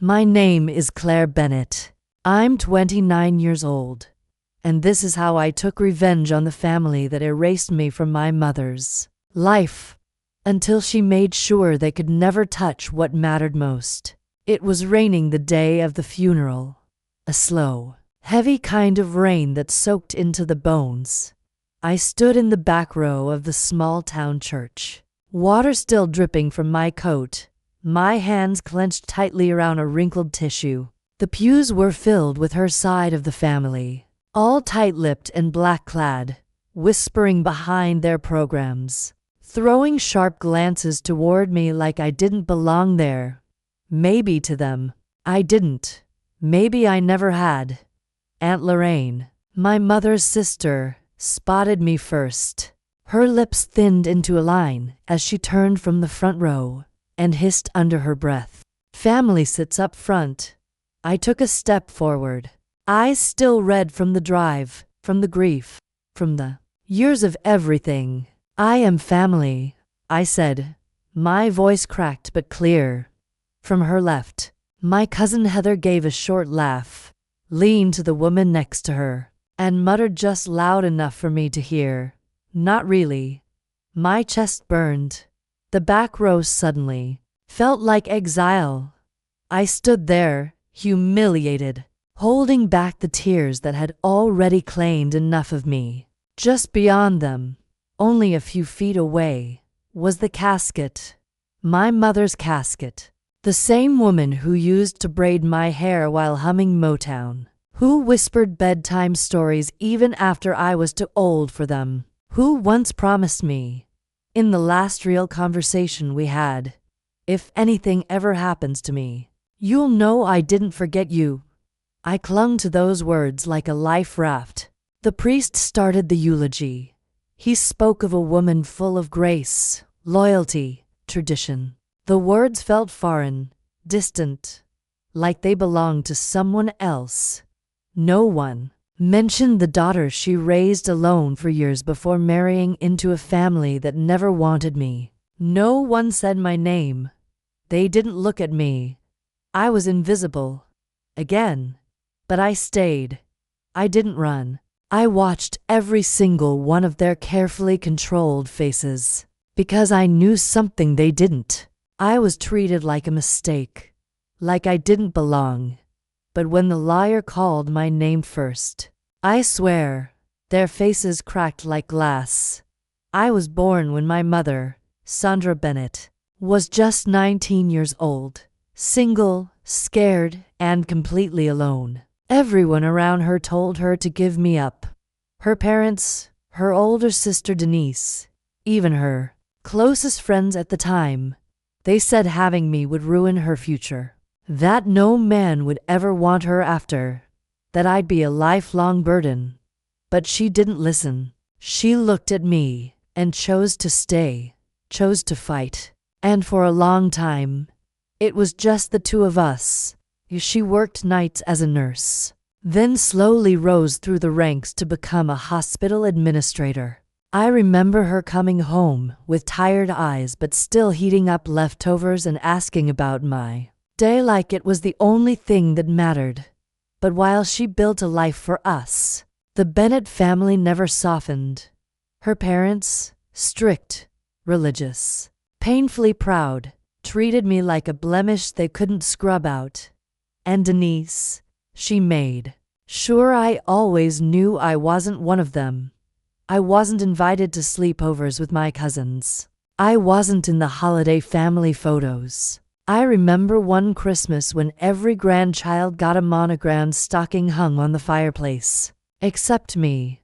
My name is Claire Bennett. I'm 29 years old, and this is how I took revenge on the family that erased me from my mother's life until she made sure they could never touch what mattered most. It was raining the day of the funeral, a slow, heavy kind of rain that soaked into the bones. I stood in the back row of the small-town church, water still dripping from my coat, my hands clenched tightly around a wrinkled tissue. The pews were filled with her side of the family, all tight-lipped and black-clad, whispering behind their programs, throwing sharp glances toward me like I didn't belong there. Maybe to them, I didn't. Maybe I never had. Aunt Lorraine, my mother's sister, spotted me first. Her lips thinned into a line as she turned from the front row and hissed under her breath, "Family sits up front." I took a step forward, eyes still red from the drive, from the grief, from the years of everything. "I am family," I said, my voice cracked but clear. From her left, my cousin Heather gave a short laugh, leaned to the woman next to her, and muttered just loud enough for me to hear, "Not really." My chest burned. The back row suddenly felt like exile. I stood there, humiliated, holding back the tears that had already claimed enough of me. Just beyond them, only a few feet away, was the casket. My mother's casket. The same woman who used to braid my hair while humming Motown, who whispered bedtime stories even after I was too old for them, who once promised me, in the last real conversation we had, "If anything ever happens to me, you'll know I didn't forget you." I clung to those words like a life raft. The priest started the eulogy. He spoke of a woman full of grace, loyalty, tradition. The words felt foreign, distant, like they belonged to someone else. No one mentioned the daughter she raised alone for years before marrying into a family that never wanted me. No one said my name. They didn't look at me. I was invisible. Again. But I stayed. I didn't run. I watched every single one of their carefully controlled faces, because I knew something they didn't. I was treated like a mistake, like I didn't belong. But when the liar called my name first, I swear, their faces cracked like glass. I was born when my mother, Sandra Bennett, was just 19 years old, single, scared, and completely alone. Everyone around her told her to give me up. Her parents, her older sister Denise, even her closest friends at the time. They said having me would ruin her future, that no man would ever want her after, that I'd be a lifelong burden. But she didn't listen. She looked at me and chose to stay, chose to fight. And for a long time, it was just the two of us. She worked nights as a nurse, then slowly rose through the ranks to become a hospital administrator. I remember her coming home with tired eyes but still heating up leftovers and asking about my day like it was the only thing that mattered. But while she built a life for us, the Bennett family never softened. Her parents, strict, religious, painfully proud, treated me like a blemish they couldn't scrub out. And Denise, she made sure I always knew I wasn't one of them. I wasn't invited to sleepovers with my cousins. I wasn't in the holiday family photos. I remember one Christmas when every grandchild got a monogrammed stocking hung on the fireplace. Except me.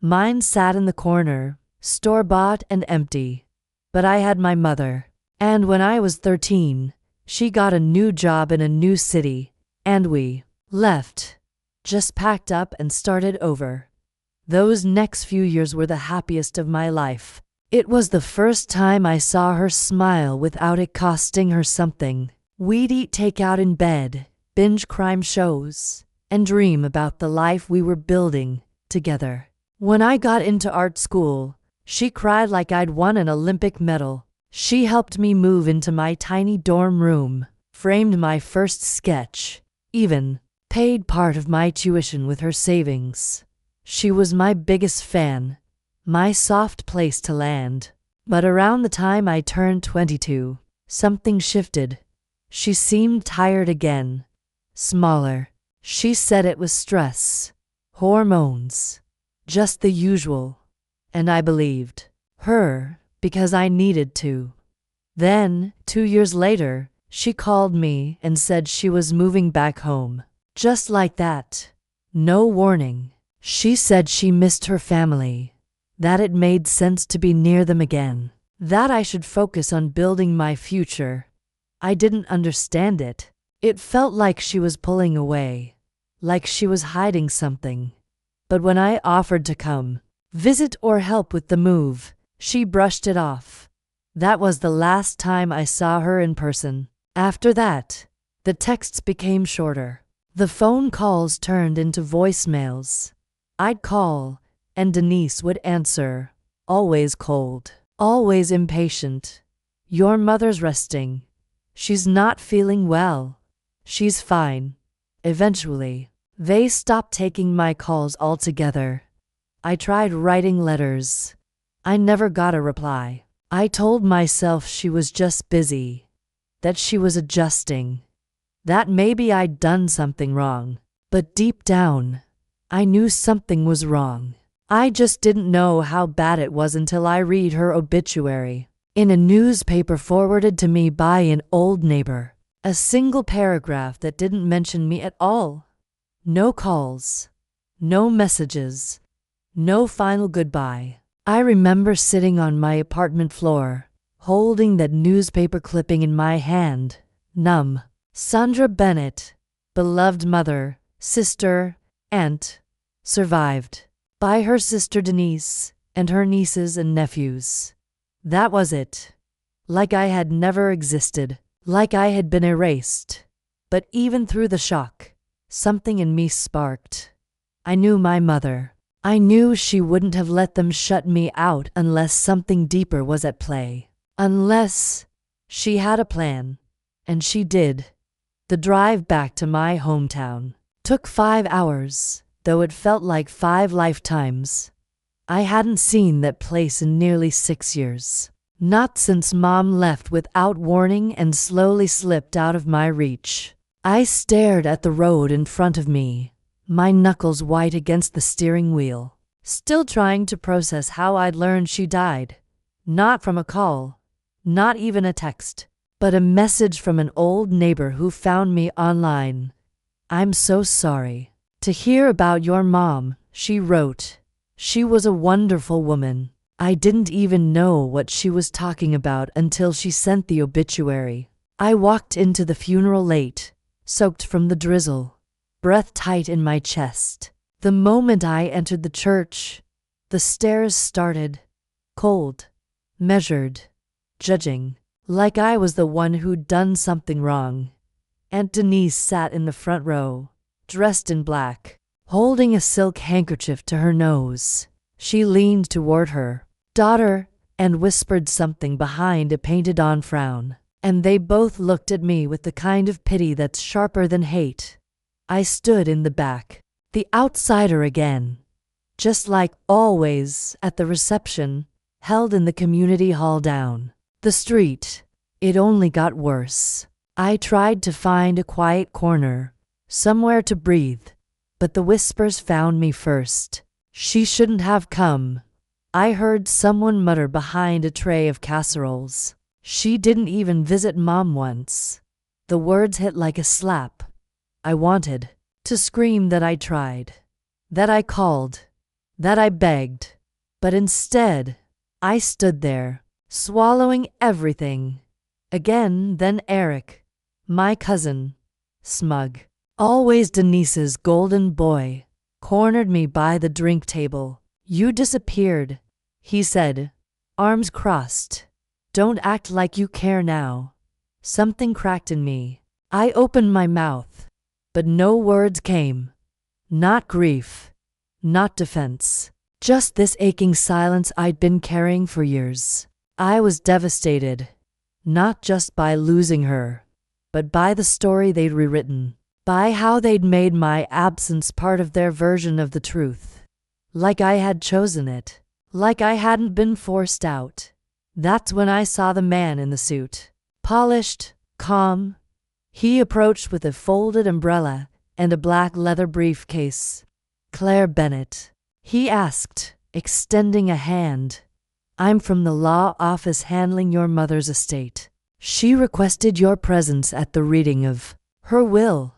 Mine sat in the corner, store-bought and empty. But I had my mother. And when I was 13, she got a new job in a new city, and we left. Just packed up and started over. Those next few years were the happiest of my life. It was the first time I saw her smile without it costing her something. We'd eat takeout in bed, binge crime shows, and dream about the life we were building together. When I got into art school, she cried like I'd won an Olympic medal. She helped me move into my tiny dorm room, framed my first sketch, even paid part of my tuition with her savings. She was my biggest fan, my soft place to land. But around the time I turned 22, something shifted. She seemed tired again, smaller. She said it was stress, hormones, just the usual. And I believed her because I needed to. Then, 2 years later, she called me and said she was moving back home. Just like that. No warning. She said she missed her family, that it made sense to be near them again, that I should focus on building my future. I didn't understand it. It felt like she was pulling away, like she was hiding something. But when I offered to come, visit or help with the move, she brushed it off. That was the last time I saw her in person. After that, the texts became shorter. The phone calls turned into voicemails. I'd call, and Denise would answer, always cold, always impatient. Your mother's resting. She's not feeling well. She's fine. Eventually, they stopped taking my calls altogether. I tried writing letters. I never got a reply. I told myself she was just busy, that she was adjusting, that maybe I'd done something wrong. But deep down, I knew something was wrong. I just didn't know how bad it was until I read her obituary in a newspaper forwarded to me by an old neighbor. A single paragraph that didn't mention me at all. No calls, no messages, no final goodbye. I remember sitting on my apartment floor, holding that newspaper clipping in my hand, numb. Sandra Bennett, beloved mother, sister, aunt, survived by her sister Denise and her nieces and nephews. That was it. Like I had never existed, like I had been erased. But even through the shock, something in me sparked. I knew my mother. I knew she wouldn't have let them shut me out unless something deeper was at play. Unless she had a plan. And she did. The drive back to my hometown took 5 hours, though it felt like 5 lifetimes. I hadn't seen that place in nearly 6 years. Not since Mom left without warning and slowly slipped out of my reach. I stared at the road in front of me, my knuckles white against the steering wheel, still trying to process how I'd learned she died. Not from a call, not even a text, but a message from an old neighbor who found me online. I'm so sorry to hear about your mom, she wrote. She was a wonderful woman. I didn't even know what she was talking about until she sent the obituary. I walked into the funeral late, soaked from the drizzle, breath tight in my chest. The moment I entered the church, the stairs started, cold, measured, judging, like I was the one who'd done something wrong. Aunt Denise sat in the front row, dressed in black, holding a silk handkerchief to her nose. She leaned toward her daughter and whispered something behind a painted-on frown, and they both looked at me with the kind of pity that's sharper than hate. I stood in the back, the outsider again, just like always at the reception held in the community hall down the street. It only got worse. I tried to find a quiet corner, somewhere to breathe, but the whispers found me first. She shouldn't have come. I heard someone mutter behind a tray of casseroles. She didn't even visit Mom once. The words hit like a slap. I wanted to scream that I tried, that I called, that I begged, but instead, I stood there, swallowing everything. Again, then Eric, my cousin, smug, always Denise's golden boy, cornered me by the drink table. You disappeared, he said, arms crossed. Don't act like you care now. Something cracked in me. I opened my mouth, but no words came. Not grief, not defense, just this aching silence I'd been carrying for years. I was devastated, not just by losing her, but by the story they'd rewritten, by how they'd made my absence part of their version of the truth. Like I had chosen it, like I hadn't been forced out. That's when I saw the man in the suit. Polished, calm. He approached with a folded umbrella and a black leather briefcase. "Claire Bennett," he asked, extending a hand. "I'm from the law office handling your mother's estate. She requested your presence at the reading of her will."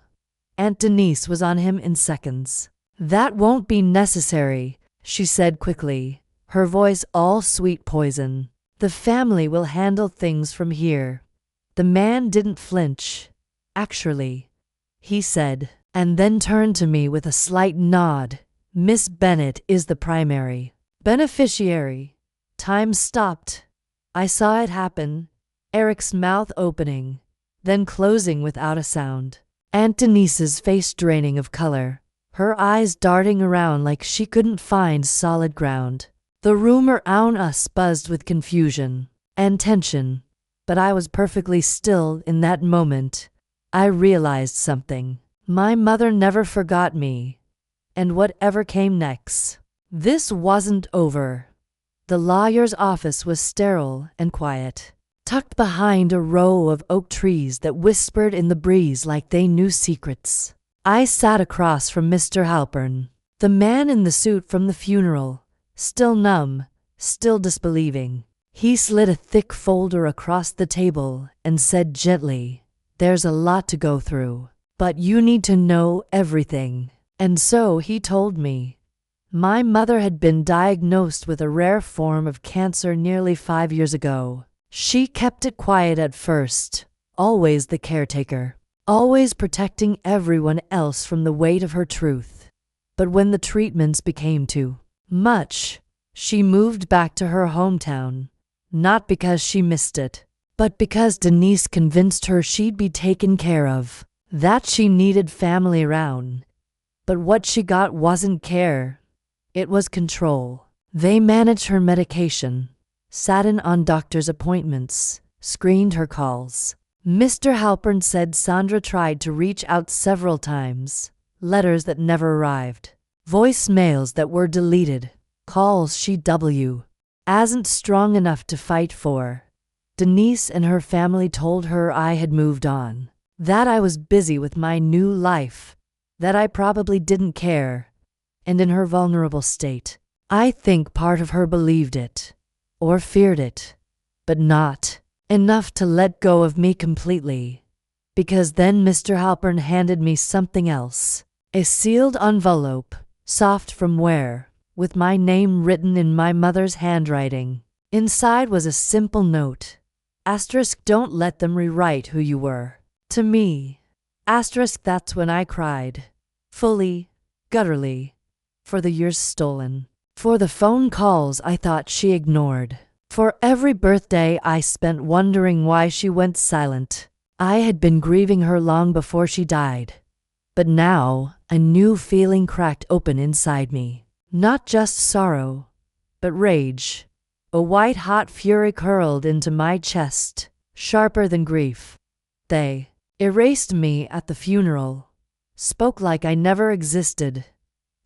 Aunt Denise was on him in seconds. "That won't be necessary," she said quickly, her voice all sweet poison. "The family will handle things from here." The man didn't flinch. "Actually," he said, and then turned to me with a slight nod. "Miss Bennett is the primary beneficiary." Time stopped. I saw it happen, Eric's mouth opening, then closing without a sound. Aunt Denise's face draining of color, her eyes darting around like she couldn't find solid ground. The room around us buzzed with confusion and tension, but I was perfectly still in that moment. I realized something. My mother never forgot me, and whatever came next, this wasn't over. The lawyer's office was sterile and quiet, tucked behind a row of oak trees that whispered in the breeze like they knew secrets. I sat across from Mr. Halpern, the man in the suit from the funeral, still numb, still disbelieving. He slid a thick folder across the table and said gently, "There's a lot to go through, but you need to know everything." And so he told me. My mother had been diagnosed with a rare form of cancer nearly 5 years ago. She kept it quiet at first, always the caretaker, always protecting everyone else from the weight of her truth. But when the treatments became too much, she moved back to her hometown, not because she missed it, but because Denise convinced her she'd be taken care of, that she needed family around. But what she got wasn't care. It was control. They managed her medication, sat in on doctor's appointments, screened her calls. Mr. Halpern said Sandra tried to reach out several times, letters that never arrived, voicemails that were deleted, calls she wasn't strong enough to fight for. Denise and her family told her I had moved on, that I was busy with my new life, that I probably didn't care. And in her vulnerable state, I think part of her believed it, or feared it, but not enough to let go of me completely. Because then Mr. Halpern handed me something else, a sealed envelope, soft from wear, with my name written in my mother's handwriting. Inside was a simple note. Asterisk, don't let them rewrite who you were. To me. Asterisk, that's when I cried. Fully, gutturally. For the years stolen. For the phone calls I thought she ignored. For every birthday I spent wondering why she went silent. I had been grieving her long before she died. But now, a new feeling cracked open inside me. Not just sorrow, but rage. A white-hot fury curled into my chest, sharper than grief. They erased me at the funeral, spoke like I never existed.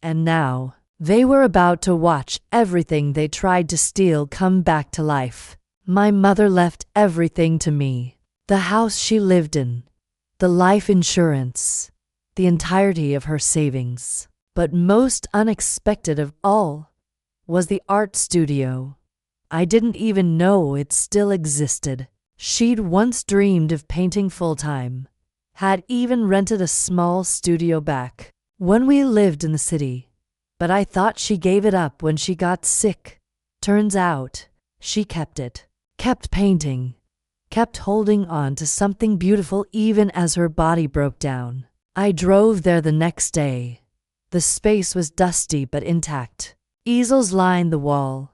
And now, they were about to watch everything they tried to steal come back to life. My mother left everything to me. The house she lived in, the life insurance, the entirety of her savings. But most unexpected of all was the art studio. I didn't even know it still existed. She'd once dreamed of painting full-time, had even rented a small studio back when we lived in the city. But I thought she gave it up when she got sick. Turns out, she kept it, kept painting, kept holding on to something beautiful even as her body broke down. I drove there the next day. The space was dusty but intact. Easels lined the wall.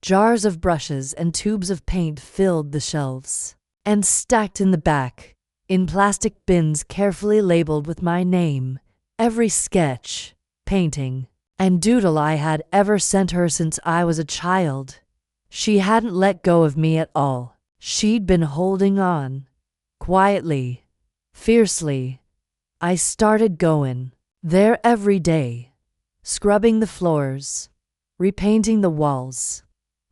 Jars of brushes and tubes of paint filled the shelves. And stacked in the back, in plastic bins carefully labeled with my name, every sketch, painting, and doodle I had ever sent her since I was a child. She hadn't let go of me at all. She'd been holding on, quietly, Fiercely, I started going there every day, scrubbing the floors, repainting the walls,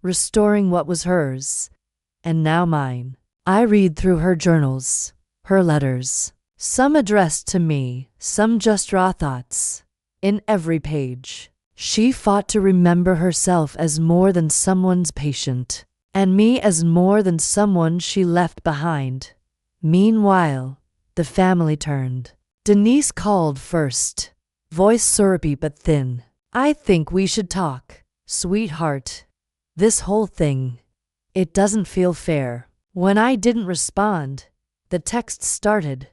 restoring what was hers, and now mine. I read through her journals, her letters, some addressed to me, some just raw thoughts. In every page, she fought to remember herself as more than someone's patient, and me as more than someone she left behind. Meanwhile, the family turned. Denise called first, voice syrupy but thin. I think we should talk, sweetheart. This whole thing, it doesn't feel fair. When I didn't respond, the text started,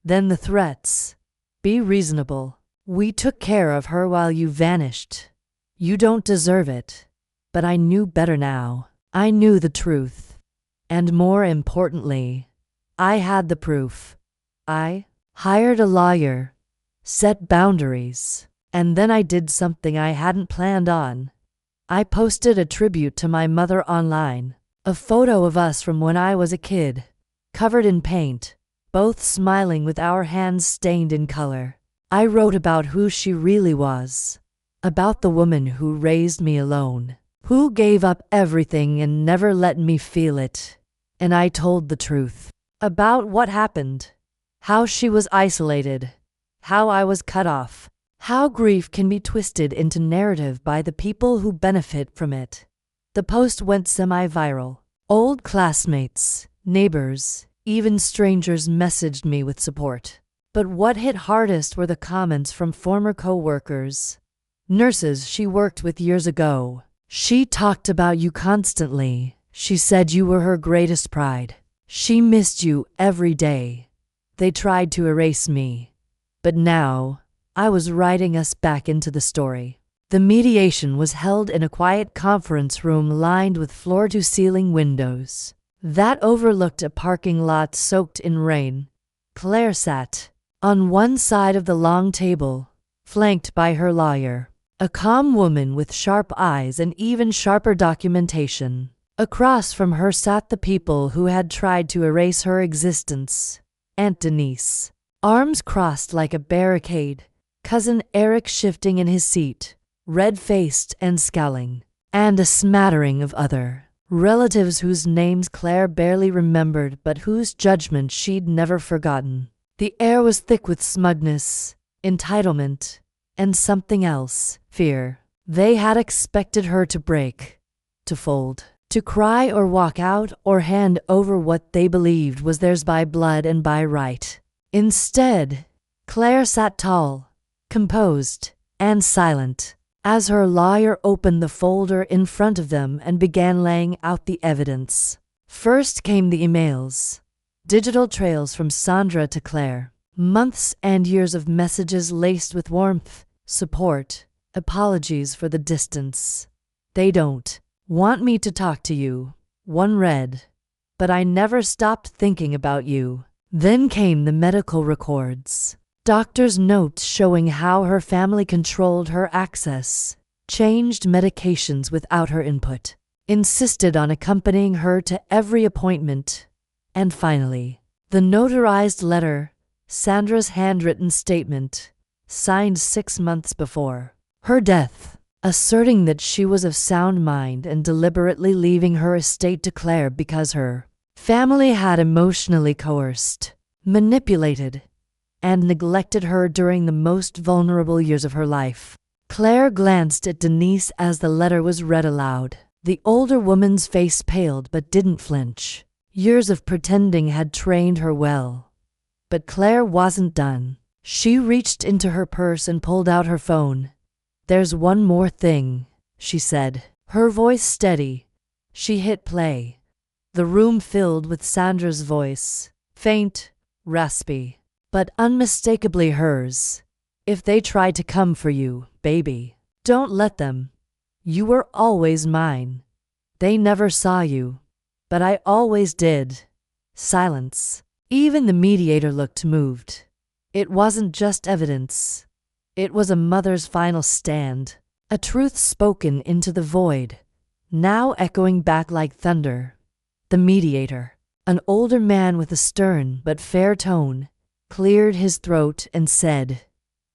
then the threats. Be reasonable. We took care of her while you vanished. You don't deserve it. But I knew better now. I knew the truth. And more importantly, I had the proof. I hired a lawyer, set boundaries, and then I did something I hadn't planned on. I posted a tribute to my mother online, a photo of us from when I was a kid, covered in paint, both smiling with our hands stained in color. I wrote about who she really was, about the woman who raised me alone, who gave up everything and never let me feel it. And I told the truth about what happened. How she was isolated, how I was cut off, how grief can be twisted into narrative by the people who benefit from it. The post went semi-viral. Old classmates, neighbors, even strangers messaged me with support. But what hit hardest were the comments from former co-workers, nurses she worked with years ago. She talked about you constantly. She said you were her greatest pride. She missed you every day. They tried to erase me, but now I was writing us back into the story. The mediation was held in a quiet conference room lined with floor-to-ceiling windows that overlooked a parking lot soaked in rain. Claire sat on one side of the long table, flanked by her lawyer, a calm woman with sharp eyes and even sharper documentation. Across from her sat the people who had tried to erase her existence. Aunt Denise, arms crossed like a barricade, Cousin Eric shifting in his seat, red-faced and scowling, and a smattering of other relatives whose names Claire barely remembered but whose judgment she'd never forgotten. The air was thick with smugness, entitlement, and something else, fear. They had expected her to break, to fold, to cry or walk out or hand over what they believed was theirs by blood and by right. Instead, Claire sat tall, composed, and silent, as her lawyer opened the folder in front of them and began laying out the evidence. First came the emails, digital trails from Sandra to Claire, months and years of messages laced with warmth, support, apologies for the distance. They don't want me to talk to you, one read, but I never stopped thinking about you. Then came the medical records. Doctors' notes showing how her family controlled her access, changed medications without her input, insisted on accompanying her to every appointment. And finally, the notarized letter, Sandra's handwritten statement, signed 6 months before her death, asserting that she was of sound mind and deliberately leaving her estate to Claire because her family had emotionally coerced, manipulated, and neglected her during the most vulnerable years of her life. Claire glanced at Denise as the letter was read aloud. The older woman's face paled but didn't flinch. Years of pretending had trained her well. But Claire wasn't done. She reached into her purse and pulled out her phone. "There's one more thing," she said, her voice steady. She hit play. The room filled with Sandra's voice, faint, raspy, but unmistakably hers. "If they try to come for you, baby, don't let them. You were always mine. They never saw you, but I always did." Silence. Even the mediator looked moved. It wasn't just evidence. It was a mother's final stand, a truth spoken into the void, now echoing back like thunder. The mediator, an older man with a stern but fair tone, cleared his throat and said,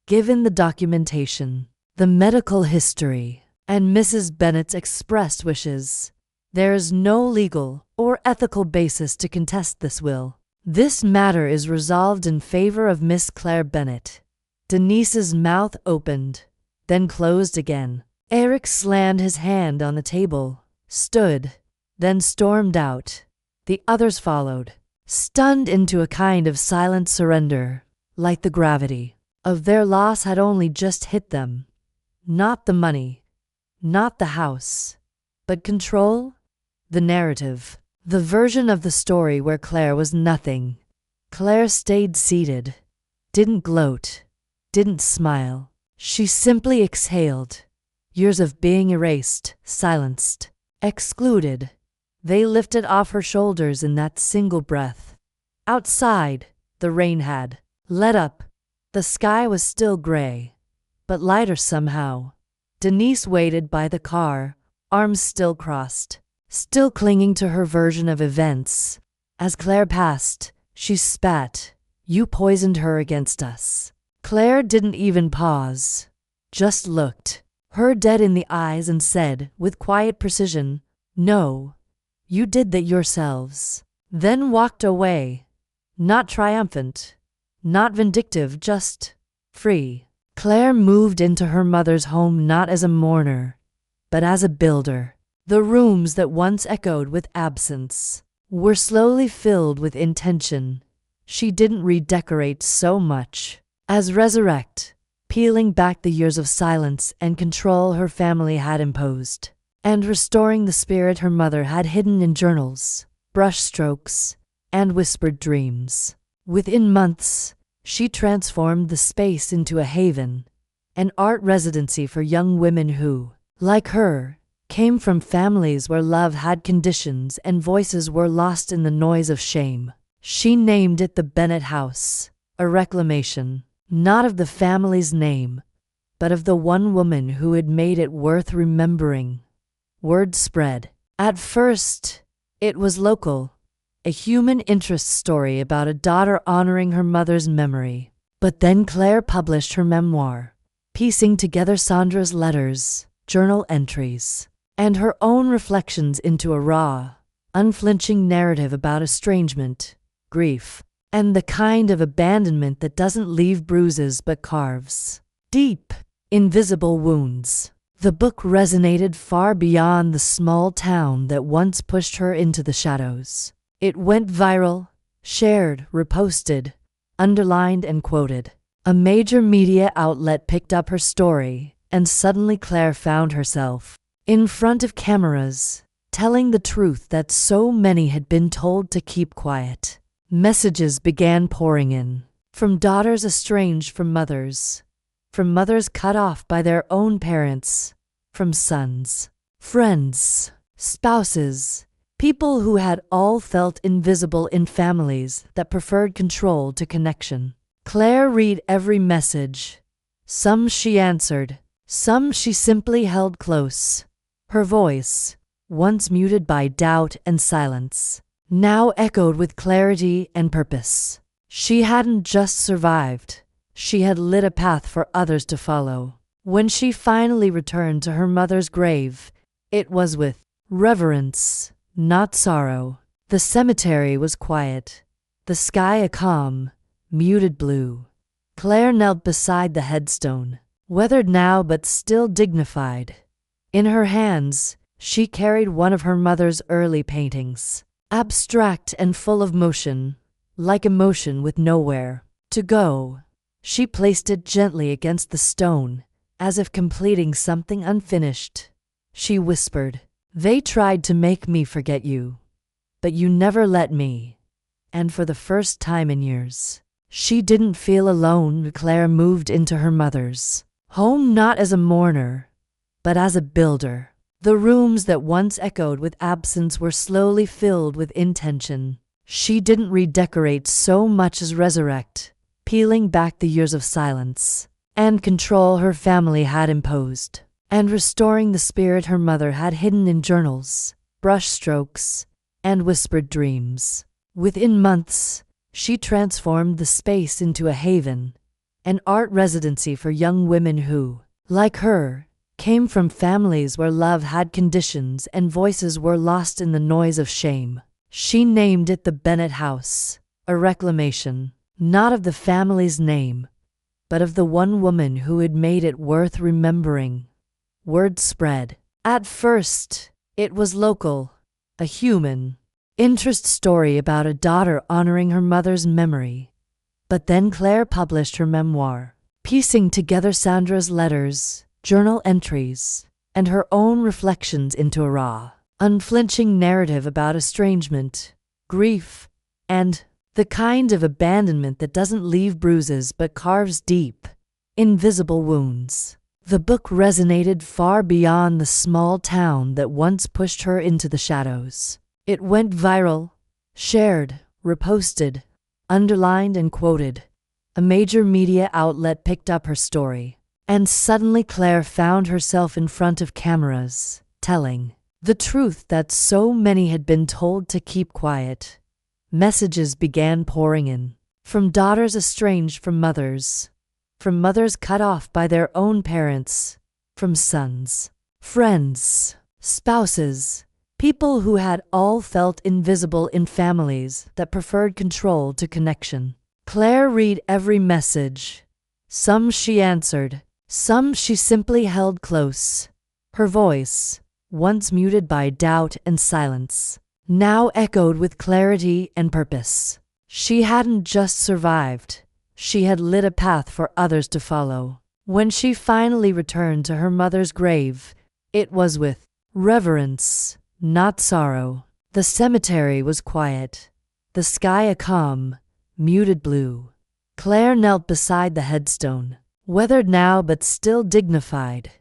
"Given the documentation, the medical history, and Mrs. Bennet's expressed wishes, there is no legal or ethical basis to contest this will. This matter is resolved in favor of Miss Claire Bennet." Denise's mouth opened, then closed again. Eric slammed his hand on the table, stood, then stormed out. The others followed, stunned into a kind of silent surrender, like the gravity of their loss had only just hit them. Not the money, not the house, but control, the narrative, the version of the story where Claire was nothing. Claire stayed seated, didn't gloat, didn't smile. She simply exhaled. Years of being erased, silenced, excluded. They lifted off her shoulders in that single breath. Outside, the rain had let up. The sky was still gray, but lighter somehow. Denise waited by the car, arms still crossed, still clinging to her version of events. As Claire passed, she spat, "You poisoned her against us." Claire didn't even pause, just looked her dead in the eyes and said, with quiet precision, "No, you did that yourselves." Then walked away, not triumphant, not vindictive, just free. Claire moved into her mother's home not as a mourner, but as a builder. The rooms that once echoed with absence were slowly filled with intention. She didn't redecorate so much as resurrect, peeling back the years of silence and control her family had imposed, and restoring the spirit her mother had hidden in journals, brushstrokes, and whispered dreams. Within months, she transformed the space into a haven, an art residency for young women who, like her, came from families where love had conditions and voices were lost in the noise of shame. She named it the Bennet House, a reclamation, not of the family's name, but of the one woman who had made it worth remembering. Word spread. At first, it was local, a human interest story about a daughter honoring her mother's memory. But then Claire published her memoir, piecing together Sandra's letters, journal entries, and her own reflections into a raw, unflinching narrative about estrangement, grief, and the kind of abandonment that doesn't leave bruises but carves deep, invisible wounds. The book resonated far beyond the small town that once pushed her into the shadows. It went viral, shared, reposted, underlined, and quoted. A major media outlet picked up her story, and suddenly Claire found herself in front of cameras, telling the truth that so many had been told to keep quiet. Messages began pouring in, from daughters estranged from mothers cut off by their own parents, from sons, friends, spouses, people who had all felt invisible in families that preferred control to connection. Claire read every message. Some she answered, some she simply held close. Her voice, once muted by doubt and silence, now echoed with clarity and purpose. She hadn't just survived, she had lit a path for others to follow. When she finally returned to her mother's grave, it was with reverence, not sorrow. The cemetery was quiet, the sky a calm, muted blue. Claire knelt beside the headstone, weathered now but still dignified. In her hands, she carried one of her mother's early paintings, abstract and full of motion, like emotion with nowhere to go. She placed it gently against the stone, as if completing something unfinished. She whispered, "They tried to make me forget you, but you never let me." And for the first time in years, she didn't feel alone. Claire moved into her mother's home not as a mourner, but as a builder. The rooms that once echoed with absence were slowly filled with intention. She didn't redecorate so much as resurrect, peeling back the years of silence and control her family had imposed, and restoring the spirit her mother had hidden in journals, brushstrokes, and whispered dreams. Within months, She transformed the space into a haven, an art residency for young women who, like her, came from families where love had conditions and voices were lost in the noise of shame. She named it the Bennett House, a reclamation, not of the family's name, but of the one woman who had made it worth remembering. Word spread. At first, it was local, a human interest story about a daughter honoring her mother's memory. But then Claire published her memoir, piecing together Sandra's letters, journal entries, and her own reflections into a raw, unflinching narrative about estrangement, grief, and the kind of abandonment that doesn't leave bruises but carves deep, invisible wounds. The book resonated far beyond the small town that once pushed her into the shadows. It went viral, shared, reposted, underlined, and quoted. A major media outlet picked up her story, and suddenly Claire found herself in front of cameras, telling the truth that so many had been told to keep quiet. Messages began pouring in, from daughters estranged from mothers cut off by their own parents, from sons, friends, spouses, people who had all felt invisible in families that preferred control to connection. Claire read every message. Some she answered, some she simply held close. Her voice, once muted by doubt and silence, now echoed with clarity and purpose. She hadn't just survived, she had lit a path for others to follow. When she finally returned to her mother's grave, it was with reverence, not sorrow. The cemetery was quiet, the sky a calm, muted blue. Claire knelt beside the headstone, weathered now but still dignified.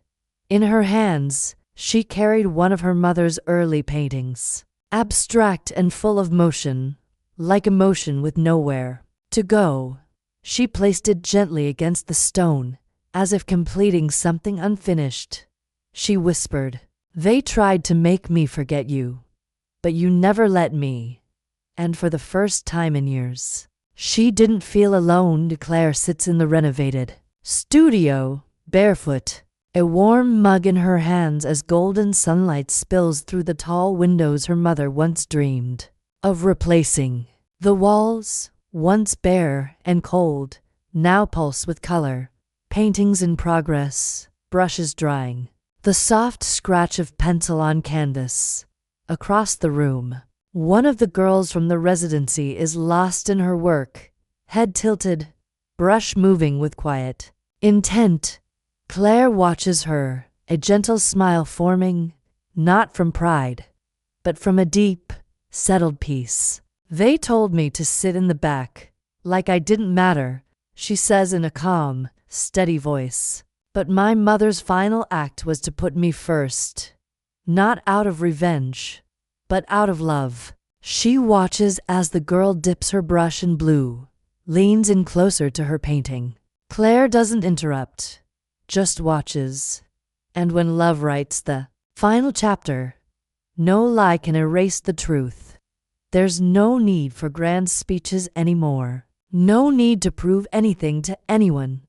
In her hands, she carried one of her mother's early paintings, abstract and full of motion, like emotion with nowhere to go. She placed it gently against the stone, as if completing something unfinished. She whispered, "They tried to make me forget you, but you never let me." And for the first time in years, she didn't feel alone. Claire sits in the renovated studio, barefoot, a warm mug in her hands as golden sunlight spills through the tall windows her mother once dreamed of replacing. The walls, once bare and cold, now pulse with color, paintings in progress, brushes drying, the soft scratch of pencil on canvas. Across the room, one of the girls from the residency is lost in her work, head tilted, brush moving with quiet intent. Claire watches her, a gentle smile forming, not from pride, but from a deep, settled peace. "They told me to sit in the back, like I didn't matter," she says in a calm, steady voice. "But my mother's final act was to put me first, not out of revenge, but out of love." She watches as the girl dips her brush in blue, leans in closer to her painting. Claire doesn't interrupt, just watches. And when love writes the final chapter, no lie can erase the truth. There's no need for grand speeches anymore. No need to prove anything to anyone.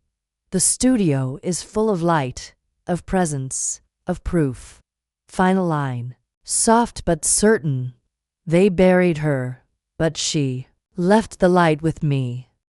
The studio is full of light, of presence, of proof. Final line. Soft but certain. They buried her, but she left the light with me.